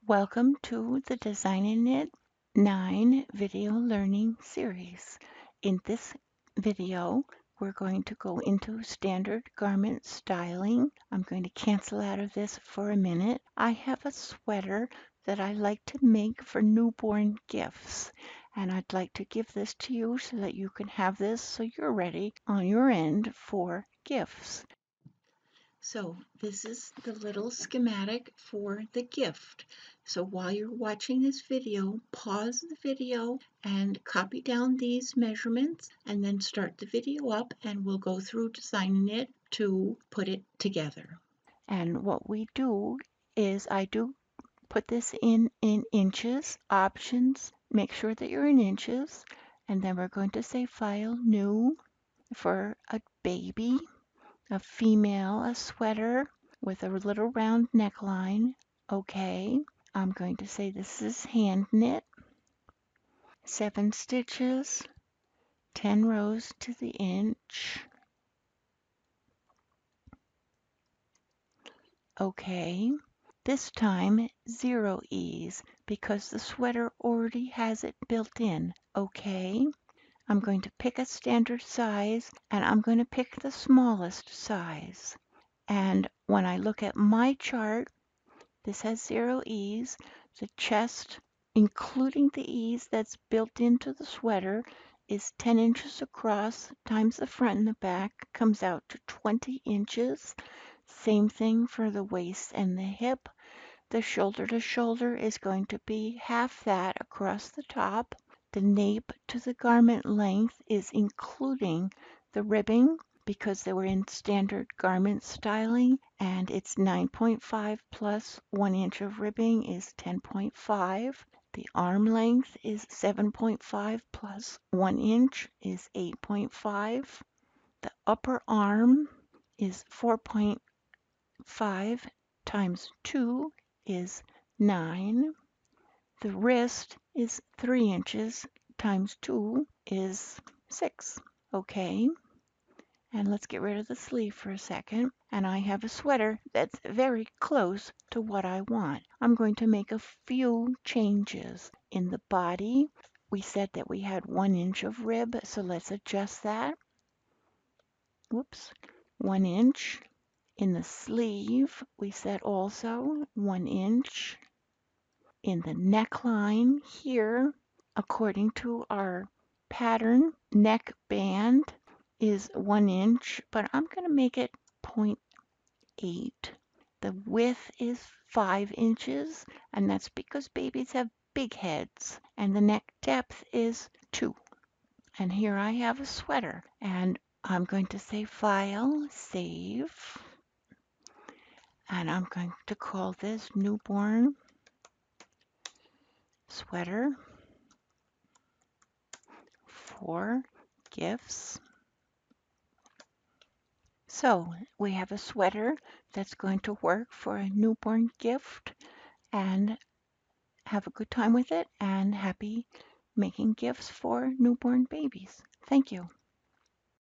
Welcome to the DesignaKnit 9 video learning series. In this video, we're going to go into standard garment styling. I'm going to cancel out of this for a minute. I have a sweater that I like to make for newborn gifts, and I'd like to give this to you so that you can have this so you're ready on your end for gifts. So this is the little schematic for the gift. So while you're watching this video, pause the video and copy down these measurements and then start the video up and we'll go through designing it to put it together. And what we do is I do put this in inches, options, make sure that you're in inches, and then we're going to say file new for a baby. A female, a sweater with a little round neckline. Okay, I'm going to say this is hand knit. 7 stitches, 10 rows to the inch. Okay, this time 0 ease because the sweater already has it built in. Okay, I'm going to pick a standard size and I'm going to pick the smallest size. And when I look at my chart, this has 0 ease. The chest, including the ease that's built into the sweater, is 10 inches across times the front and the back, comes out to 20 inches. Same thing for the waist and the hip. The shoulder to shoulder is going to be half that across the top. The nape to the garment length is including the ribbing because they were in standard garment styling, and it's 9.5 plus 1 inch of ribbing is 10.5. The arm length is 7.5 plus 1 inch is 8.5. The upper arm is 4.5 times 2 is 9. The wrist is 3 inches times 2 is 6. Okay. And let's get rid of the sleeve for a second. And I have a sweater that's very close to what I want. I'm going to make a few changes. In the body, we said that we had 1 inch of rib, so let's adjust that. Whoops, 1 inch. In the sleeve, we said also 1 inch. In the neckline here, according to our pattern, neck band is 1 inch, but I'm going to make it 0.8. The width is 5 inches, and that's because babies have big heads. And the neck depth is 2. And here I have a sweater, and I'm going to say File, Save, and I'm going to call this Newborn Sweater for Gifts. So we have a sweater that's going to work for a newborn gift, and have a good time with it and happy making gifts for newborn babies. Thank you.